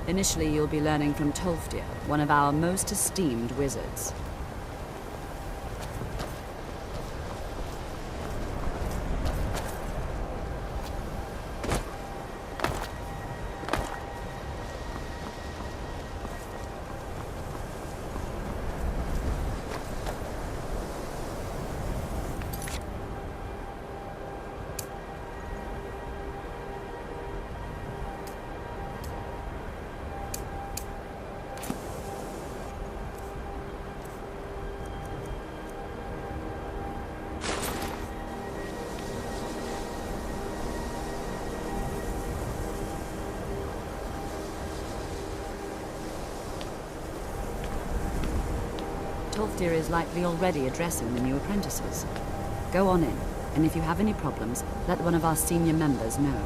Initially, you'll be learning from Tolfdir, one of our most esteemed wizards. Tolfdir is likely already addressing the new apprentices. Go on in, and if you have any problems, let one of our senior members know.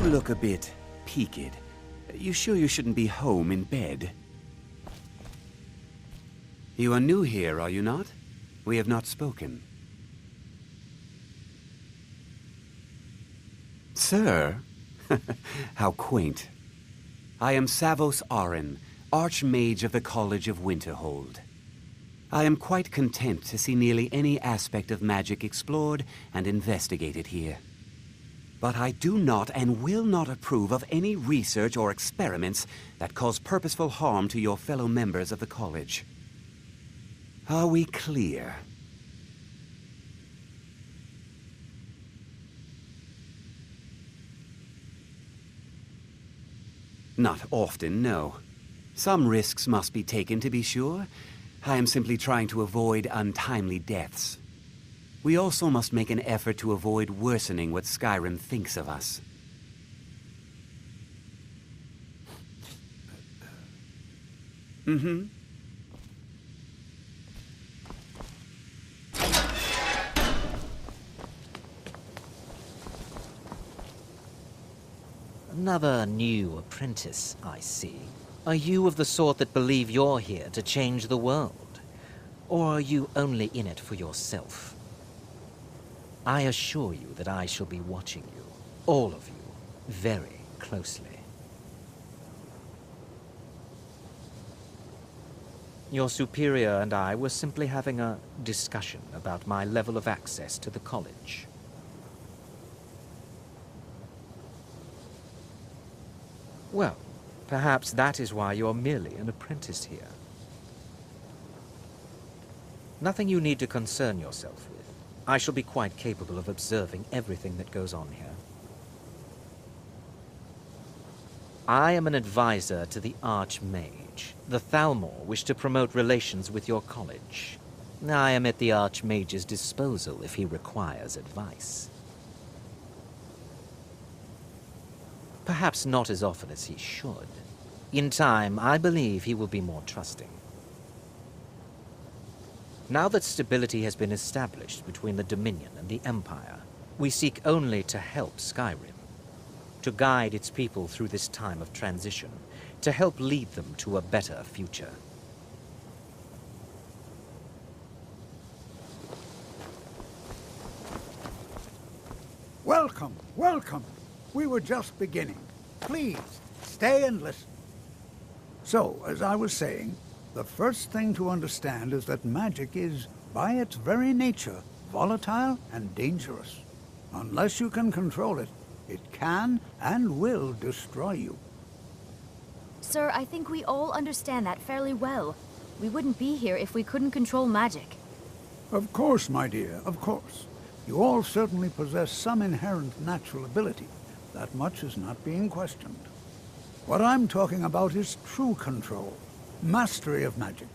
You look a bit peaked. You sure you shouldn't be home in bed? You are new here, are you not? We have not spoken. Sir? How quaint. I am Savos Arin, Archmage of the College of Winterhold. I am quite content to see nearly any aspect of magic explored and investigated here. But I do not and will not approve of any research or experiments that cause purposeful harm to your fellow members of the college. Are we clear? Not often, no. Some risks must be taken, to be sure. I am simply trying to avoid untimely deaths. We also must make an effort to avoid worsening what Skyrim thinks of us. Mm-hmm. Another new apprentice, I see. Are you of the sort that believe you're here to change the world? Or are you only in it for yourself? I assure you that I shall be watching you, all of you, very closely. Your superior and I were simply having a discussion about my level of access to the college. Well, perhaps that is why you're merely an apprentice here. Nothing you need to concern yourself with. I shall be quite capable of observing everything that goes on here. I am an advisor to the Archmage. The Thalmor wish to promote relations with your college. I am at the Archmage's disposal if he requires advice. Perhaps not as often as he should. In time, I believe he will be more trusting. Now that stability has been established between the Dominion and the Empire, we seek only to help Skyrim, to guide its people through this time of transition, to help lead them to a better future. Welcome, welcome. We were just beginning. Please, stay and listen. So, as I was saying, the first thing to understand is that magic is, by its very nature, volatile and dangerous. Unless you can control it, it can and will destroy you. Sir, I think we all understand that fairly well. We wouldn't be here if we couldn't control magic. Of course, my dear, of course. You all certainly possess some inherent natural ability. That much is not being questioned. What I'm talking about is true control, mastery of magic.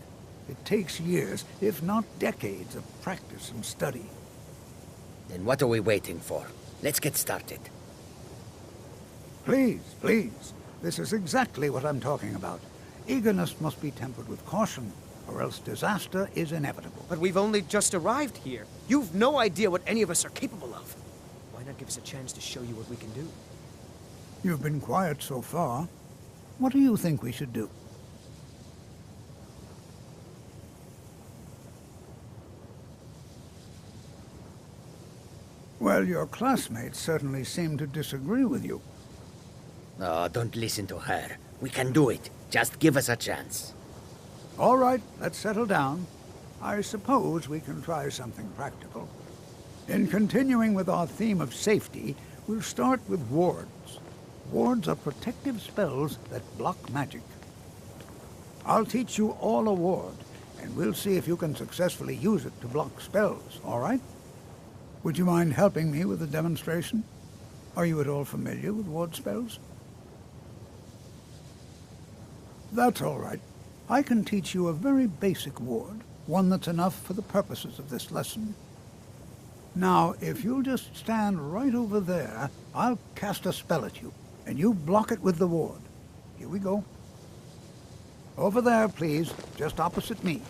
It takes years, if not decades, of practice and study. Then what are we waiting for? Let's get started. Please, please. This is exactly what I'm talking about. Eagerness must be tempered with caution, or else disaster is inevitable. But we've only just arrived here. You've no idea what any of us are capable of. Why not give us a chance to show you what we can do? You've been quiet so far. What do you think we should do? Well, your classmates certainly seem to disagree with you. Oh, don't listen to her. We can do it. Just give us a chance. All right, let's settle down. I suppose we can try something practical. In continuing with our theme of safety, we'll start with wards. Wards are protective spells that block magic. I'll teach you all a ward, and we'll see if you can successfully use it to block spells, all right? Would you mind helping me with a demonstration? Are you at all familiar with ward spells? That's all right. I can teach you a very basic ward, one that's enough for the purposes of this lesson. Now, if you'll just stand right over there, I'll cast a spell at you, and you block it with the ward. Here we go. Over there, please, just opposite me.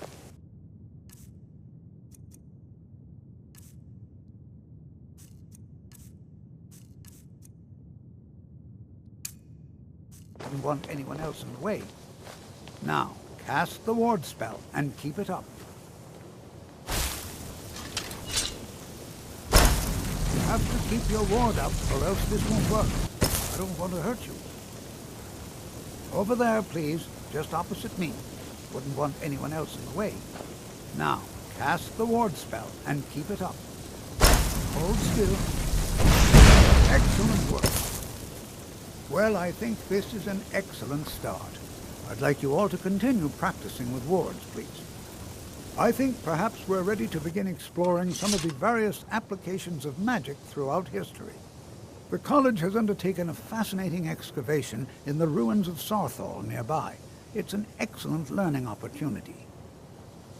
Don't want anyone else in the way. Now, cast the ward spell and keep it up. You have to keep your ward up, or else this won't work. I don't want to hurt you. Over there, please, just opposite me. Wouldn't want anyone else in the way. Now, cast the ward spell and keep it up. Hold still. Excellent work. Well, I think this is an excellent start. I'd like you all to continue practicing with wards, please. I think perhaps we're ready to begin exploring some of the various applications of magic throughout history. The college has undertaken a fascinating excavation in the ruins of Sarthal nearby. It's an excellent learning opportunity.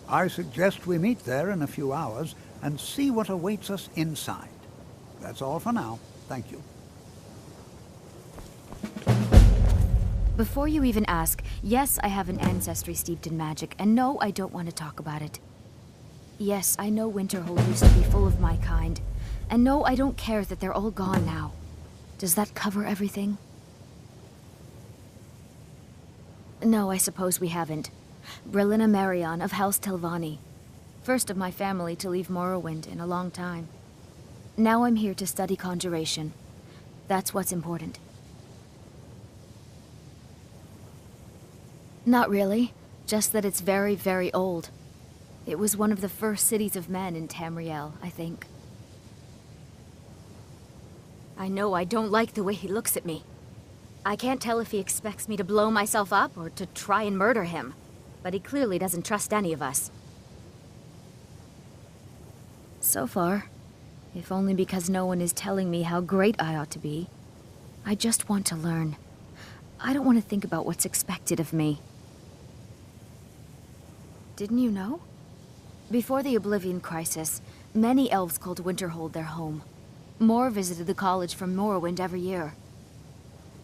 I suggest we meet there in a few hours and see what awaits us inside. That's all for now. Thank you. Before you even ask, yes, I have an ancestry steeped in magic, and no, I don't want to talk about it. Yes, I know Winterhold used to be full of my kind, and no, I don't care that they're all gone now. Does that cover everything? No, I suppose we haven't. Brillina Marion of House Telvanni. First of my family to leave Morrowind in a long time. Now I'm here to study conjuration. That's what's important. Not really. Just that it's very, very old. It was one of the first cities of men in Tamriel, I think. I know I don't like the way he looks at me. I can't tell if he expects me to blow myself up or to try and murder him. But he clearly doesn't trust any of us. So far. If only because no one is telling me how great I ought to be. I just want to learn. I don't want to think about what's expected of me. Didn't you know? Before the Oblivion Crisis, many elves called Winterhold their home. More visited the college from Morrowind every year.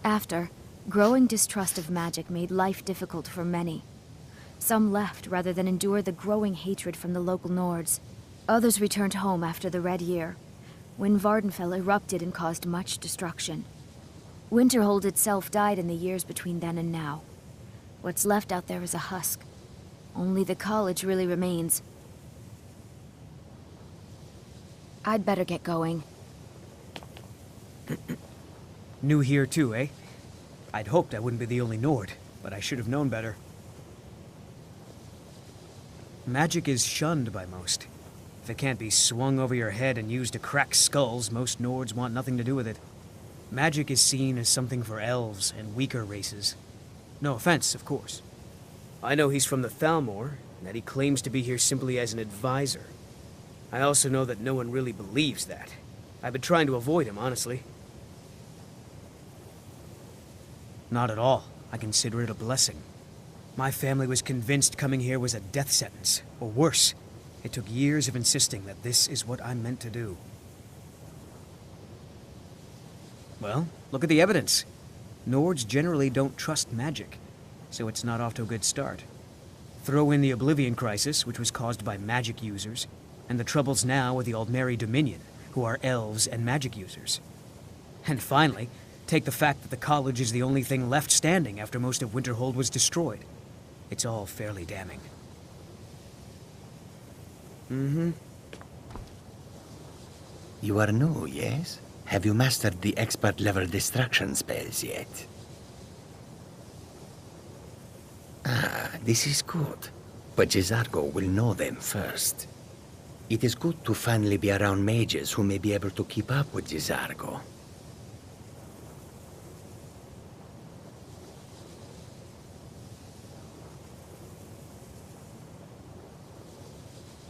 After, growing distrust of magic made life difficult for many. Some left rather than endure the growing hatred from the local Nords. Others returned home after the Red Year, when Vardenfell erupted and caused much destruction. Winterhold itself died in the years between then and now. What's left out there is a husk. Only the college really remains. I'd better get going. New here too, eh? I'd hoped I wouldn't be the only Nord, but I should have known better. Magic is shunned by most. If it can't be swung over your head and used to crack skulls, most Nords want nothing to do with it. Magic is seen as something for elves and weaker races. No offense, of course. I know he's from the Thalmor, and that he claims to be here simply as an advisor. I also know that no one really believes that. I've been trying to avoid him, honestly. Not at all. I consider it a blessing. My family was convinced coming here was a death sentence, or worse. It took years of insisting that this is what I'm meant to do. Well, look at the evidence. Nords generally don't trust magic, so it's not off to a good start. Throw in the Oblivion Crisis, which was caused by magic users, and the troubles now with the Aldmeri Dominion, who are elves and magic users. And finally, take the fact that the college is the only thing left standing after most of Winterhold was destroyed. It's all fairly damning. You are new, yes? Have you mastered the expert-level distraction spells yet? Ah, this is good. But Jizargo will know them first. It is good to finally be around mages who may be able to keep up with Jizargo.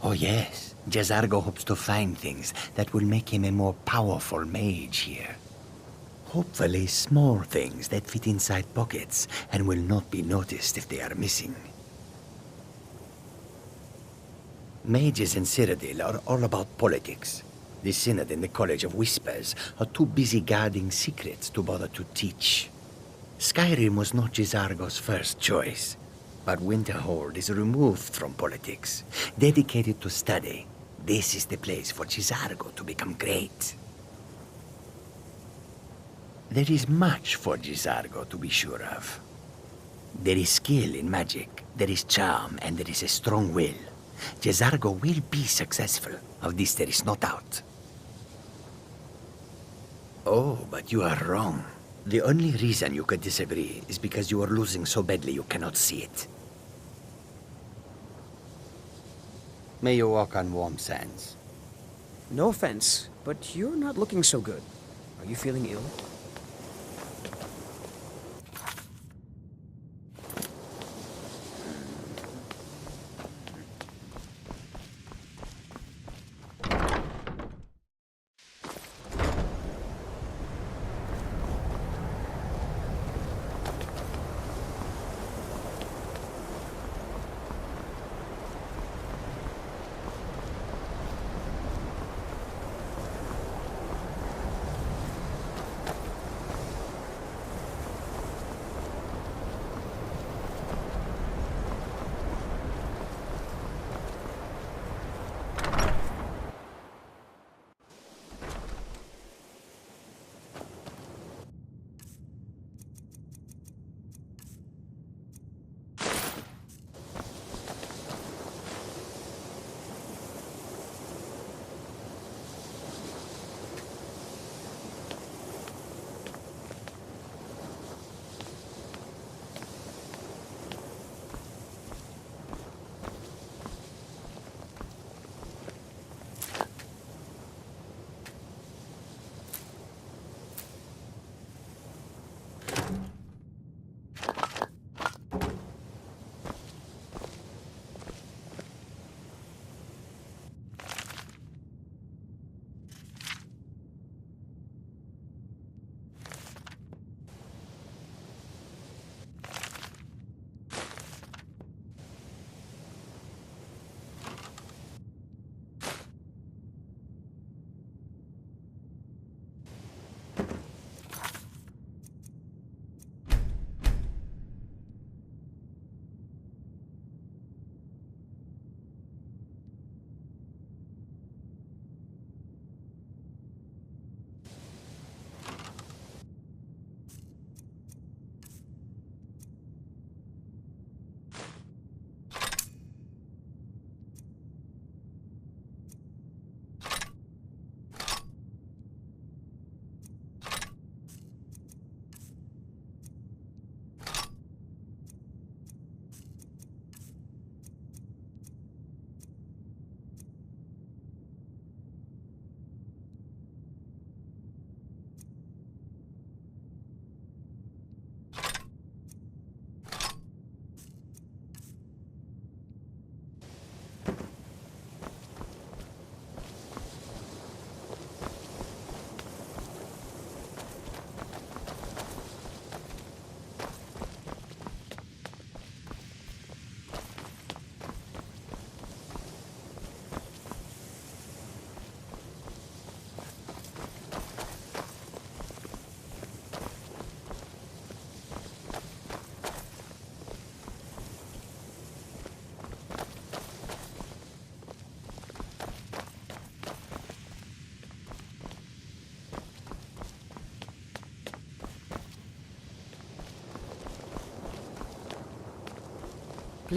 Oh yes, Jizargo hopes to find things that will make him a more powerful mage here. Hopefully small things that fit inside pockets and will not be noticed if they are missing. Mages in Cyrodiil are all about politics. The Synod and the College of Whispers are too busy guarding secrets to bother to teach. Skyrim was not Jizargo's first choice, but Winterhold is removed from politics, dedicated to study. This is the place for Jizargo to become great. There is much for Jizargo to be sure of. There is skill in magic, there is charm, and there is a strong will. Jizargo will be successful. Of this there is no doubt. Oh, but you are wrong. The only reason you could disagree is because you are losing so badly you cannot see it. May you walk on warm sands. No offense, but you're not looking so good. Are you feeling ill?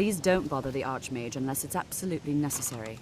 Please don't bother the Archmage unless it's absolutely necessary.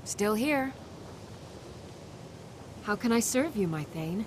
Still here. How can I serve you, my Thane?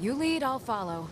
You lead, I'll follow.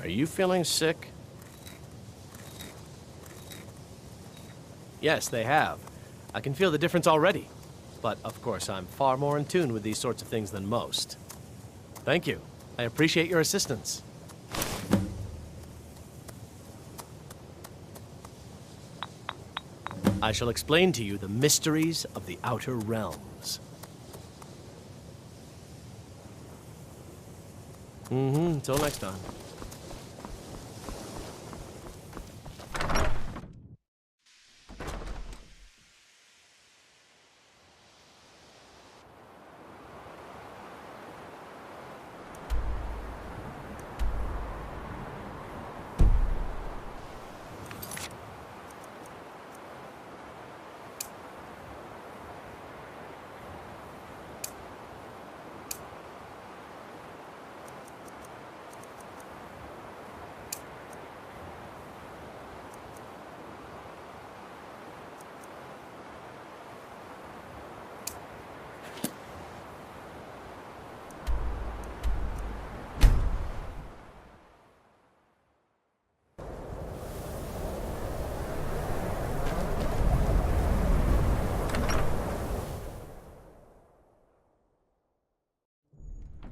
Are you feeling sick? Yes, they have. I can feel the difference already. But, of course, I'm far more in tune with these sorts of things than most. Thank you. I appreciate your assistance. I shall explain to you the mysteries of the Outer Realms. Until next time.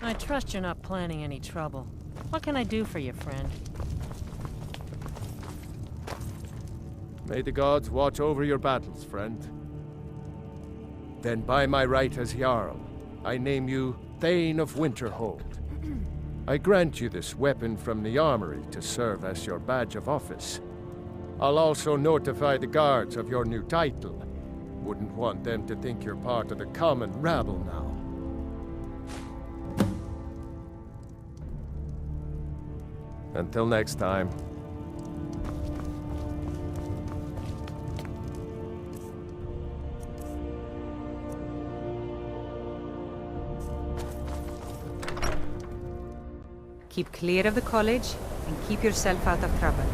I trust you're not planning any trouble. What can I do for you, friend? May the gods watch over your battles, friend. Then by my right as Jarl, I name you Thane of Winterhold. I grant you this weapon from the armory to serve as your badge of office. I'll also notify the guards of your new title. Wouldn't want them to think you're part of the common rabble now. Until next time. Keep clear of the college and keep yourself out of trouble.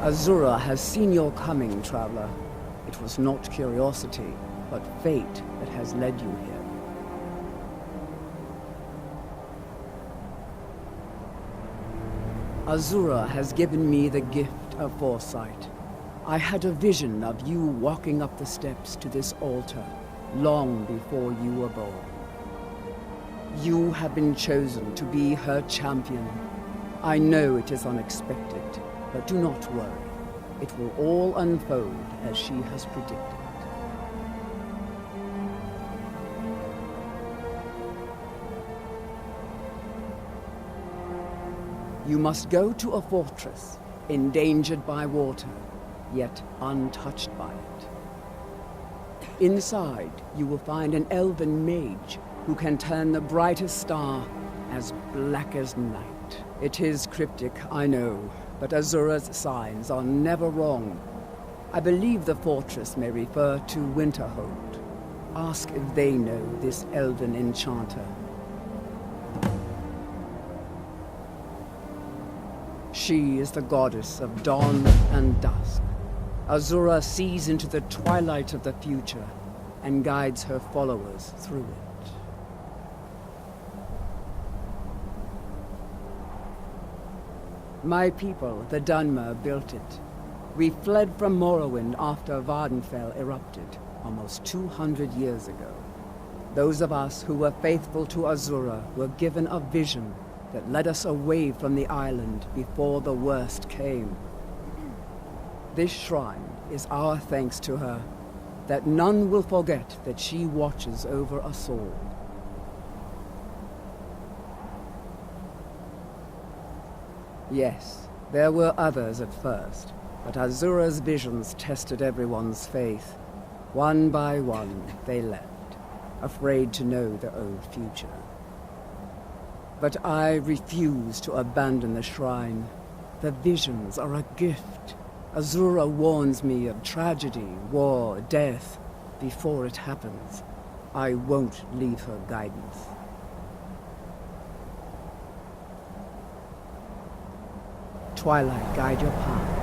Azura has seen your coming, traveler. It was not curiosity, but fate that has led you here. Azura has given me the gift of foresight. I had a vision of you walking up the steps to this altar, long before you were born. You have been chosen to be her champion. I know it is unexpected, but do not worry. It will all unfold as she has predicted. You must go to a fortress, endangered by water, yet untouched by it. Inside, you will find an elven mage who can turn the brightest star as black as night. It is cryptic, I know, but Azura's signs are never wrong. I believe the fortress may refer to Winterhold. Ask if they know this elven enchanter. She is the goddess of dawn and dusk. Azura sees into the twilight of the future and guides her followers through it. My people, the Dunmer, built it. We fled from Morrowind after Vardenfell erupted, almost 200 years ago. Those of us who were faithful to Azura were given a vision that led us away from the island before the worst came. This shrine is our thanks to her, that none will forget that she watches over us all. Yes, there were others at first, but Azura's visions tested everyone's faith. One by one, they left, afraid to know their own future. But I refuse to abandon the shrine. The visions are a gift. Azura warns me of tragedy, war, death, before it happens. I won't leave her guidance. Twilight, guide your path.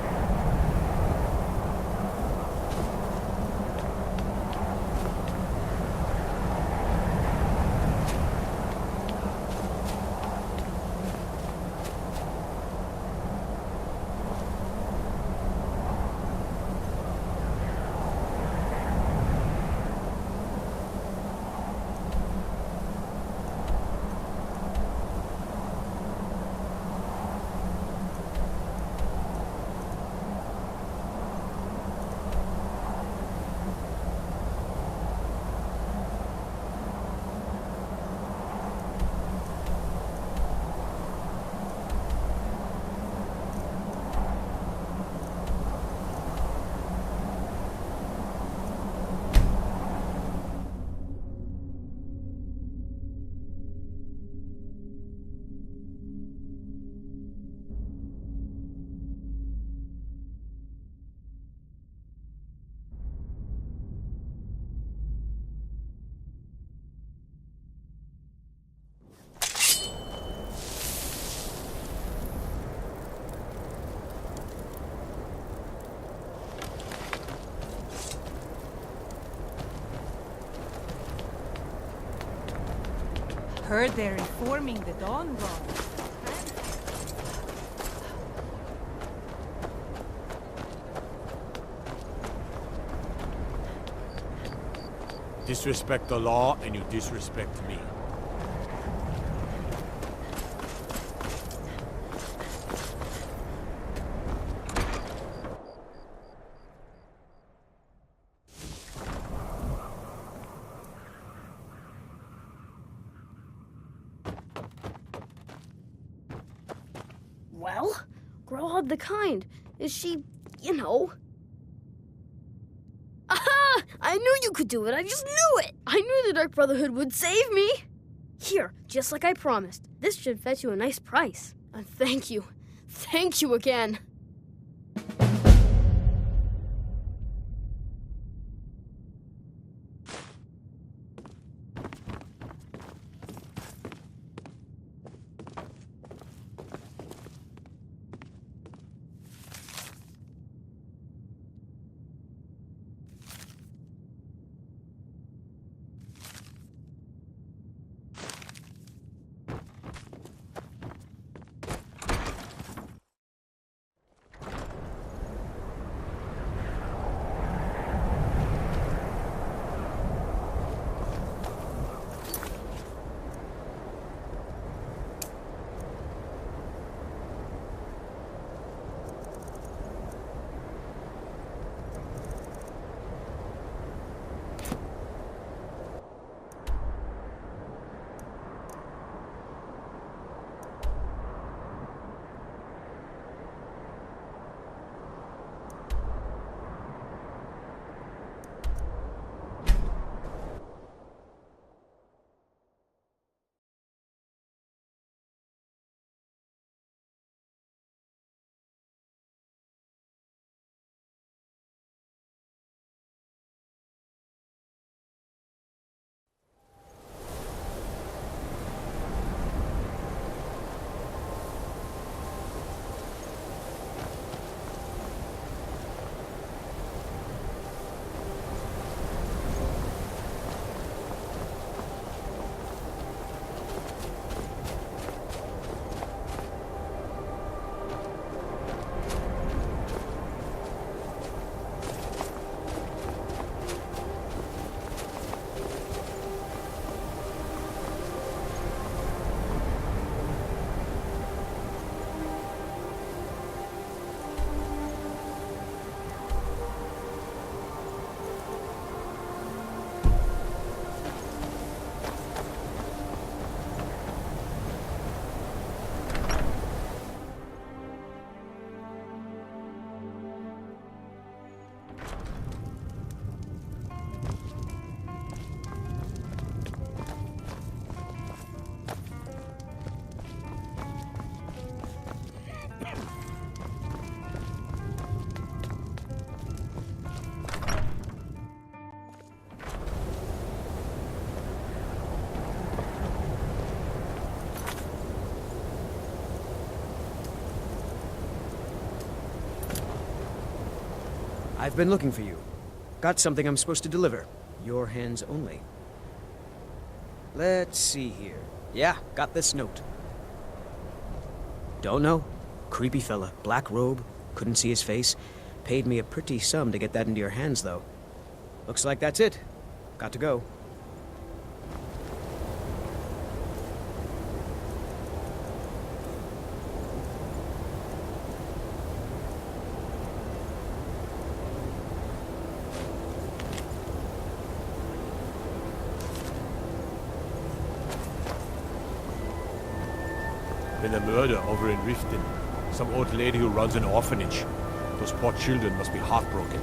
Heard they're reforming the Dawn Guard. Disrespect the law, and you disrespect me. Well, Grohod the Kind. Is she, you know... Aha! I knew you could do it. I just knew it. I knew the Dark Brotherhood would save me. Here, just like I promised. This should fetch you a nice price. And thank you. Thank you again. I've been looking for you. Got something I'm supposed to deliver. Your hands only. Let's see here. Yeah, got this note. Don't know. Creepy fella, black robe, couldn't see his face. Paid me a pretty sum to get that into your hands, though. Looks like that's it. Got to go. Been a murder over in Riften. Some old lady who runs an orphanage. Those poor children must be heartbroken.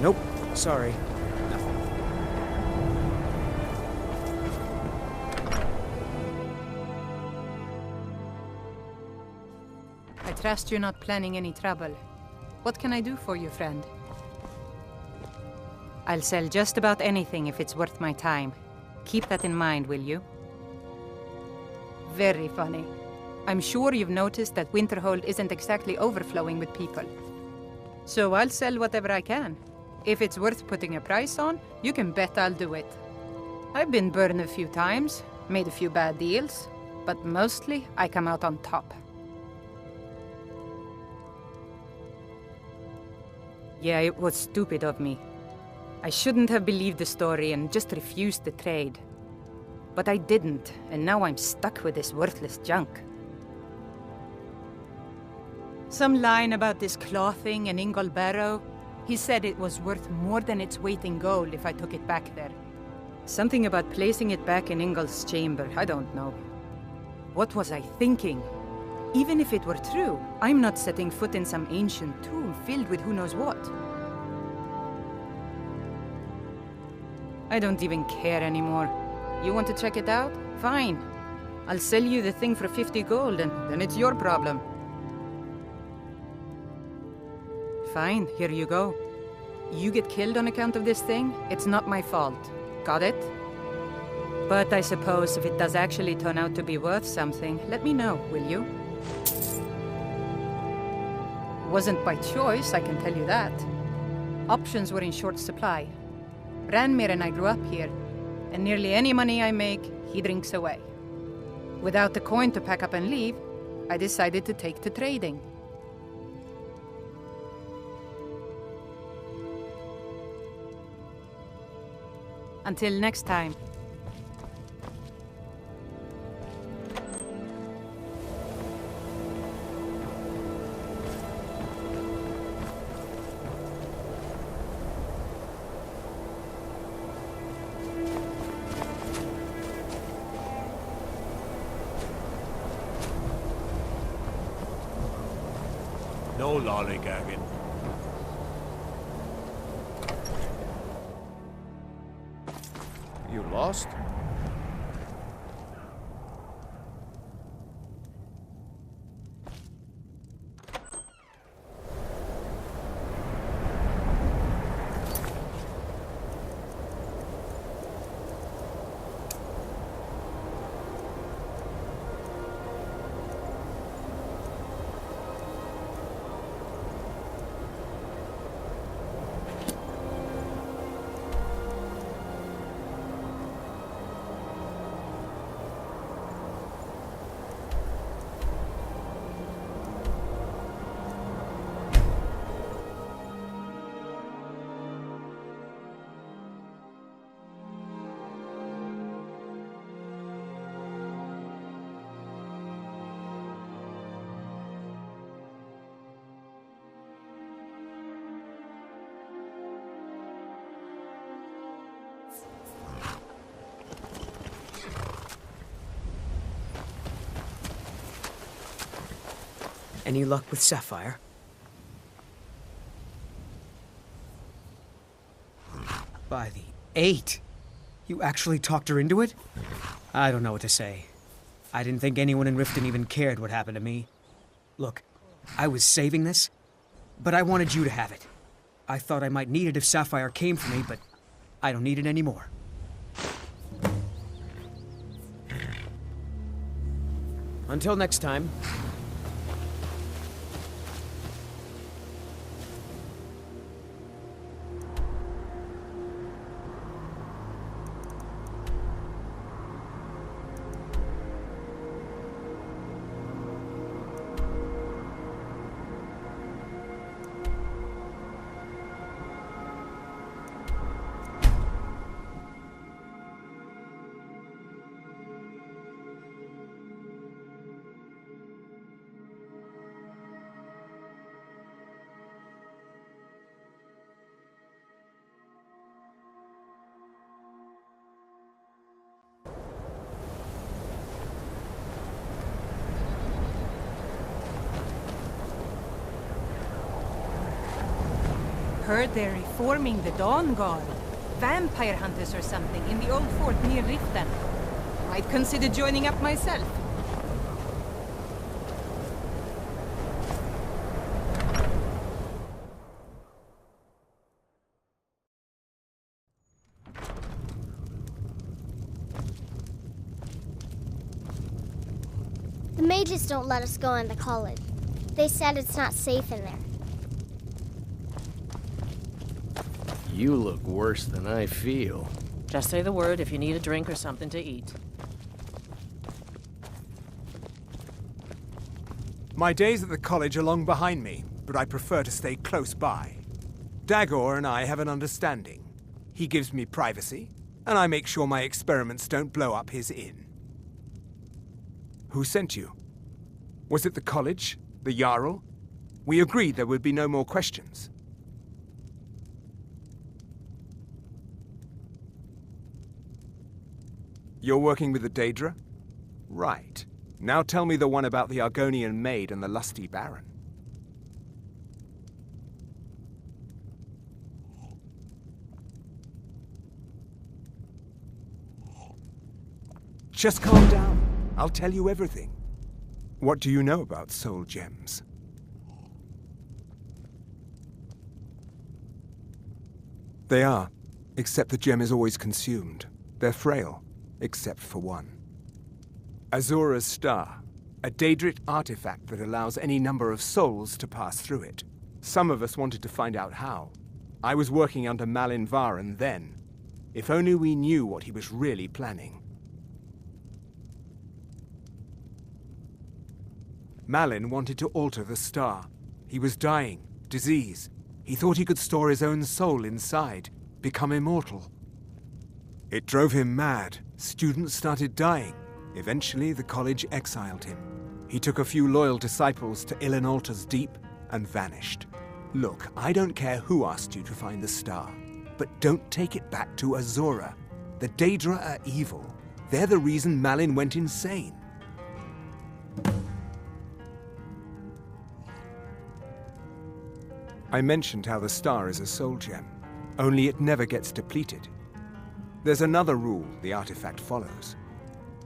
Nope. Sorry. Nothing. I trust you're not planning any trouble. What can I do for you, friend? I'll sell just about anything if it's worth my time. Keep that in mind, will you? Very funny. I'm sure you've noticed that Winterhold isn't exactly overflowing with people. So I'll sell whatever I can. If it's worth putting a price on, you can bet I'll do it. I've been burned a few times, made a few bad deals, but mostly I come out on top. Yeah, it was stupid of me. I shouldn't have believed the story and just refused the trade. But I didn't, and now I'm stuck with this worthless junk. Some line about this clothing in Ingol Barrow. He said it was worth more than its weight in gold if I took it back there. Something about placing it back in Ingol's chamber, I don't know. What was I thinking? Even if it were true, I'm not setting foot in some ancient tomb filled with who knows what. I don't even care anymore. You want to check it out? Fine. I'll sell you the thing for 50 gold and then it's your problem. Fine, here you go. You get killed on account of this thing, it's not my fault. Got it? But I suppose if it does actually turn out to be worth something, let me know, will you? Wasn't by choice, I can tell you that. Options were in short supply. Ranmir and I grew up here, and nearly any money I make, he drinks away. Without the coin to pack up and leave, I decided to take to trading. Until next time. No lollygagging. You lost? Any luck with Sapphire? By the 8! You actually talked her into it? I don't know what to say. I didn't think anyone in Riften even cared what happened to me. Look, I was saving this, but I wanted you to have it. I thought I might need it if Sapphire came for me, but I don't need it anymore. Until next time. Heard they're reforming the Dawn Guard. Vampire hunters or something in the old fort near Riften. Might consider joining up myself. The mages don't let us go into college. They said it's not safe in there. You look worse than I feel. Just say the word if you need a drink or something to eat. My days at the college are long behind me, but I prefer to stay close by. Dagor and I have an understanding. He gives me privacy, and I make sure my experiments don't blow up his inn. Who sent you? Was it the college? The Jarl? We agreed there would be no more questions. You're working with the Daedra? Right. Now tell me the one about the Argonian maid and the lusty baron. Just calm down. I'll tell you everything. What do you know about soul gems? They are, except the gem is always consumed. They're frail, except for one. Azura's Star, a Daedric artifact that allows any number of souls to pass through it. Some of us wanted to find out how. I was working under Malin Varen then. If only we knew what he was really planning. Malin wanted to alter the star. He was dying, disease. He thought he could store his own soul inside, become immortal. It drove him mad. Students started dying. Eventually, the college exiled him. He took a few loyal disciples to Ilinalta's Deep and vanished. Look, I don't care who asked you to find the star, but don't take it back to Azura. The Daedra are evil. They're the reason Malin went insane. I mentioned how the star is a soul gem, only it never gets depleted. There's another rule the artifact follows.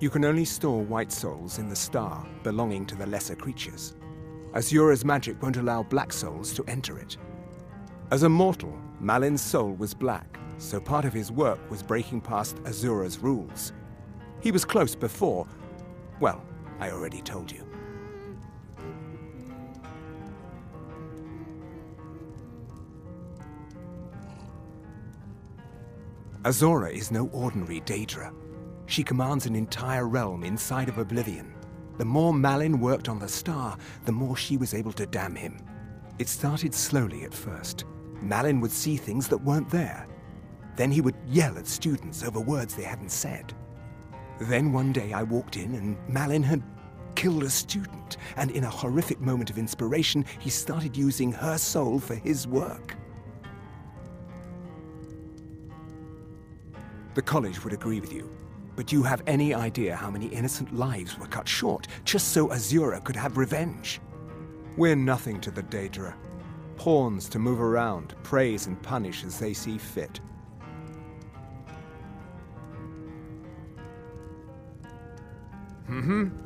You can only store white souls in the star belonging to the lesser creatures. Azura's magic won't allow black souls to enter it. As a mortal, Malin's soul was black, so part of his work was breaking past Azura's rules. He was close before. Well, I already told you. Azura is no ordinary Daedra. She commands an entire realm inside of Oblivion. The more Malin worked on the star, the more she was able to damn him. It started slowly at first. Malin would see things that weren't there. Then he would yell at students over words they hadn't said. Then one day I walked in and Malin had killed a student, and in a horrific moment of inspiration, he started using her soul for his work. The college would agree with you, but do you have any idea how many innocent lives were cut short just so Azura could have revenge? We're nothing to the Daedra. Pawns to move around, praise and punish as they see fit. Mm-hmm.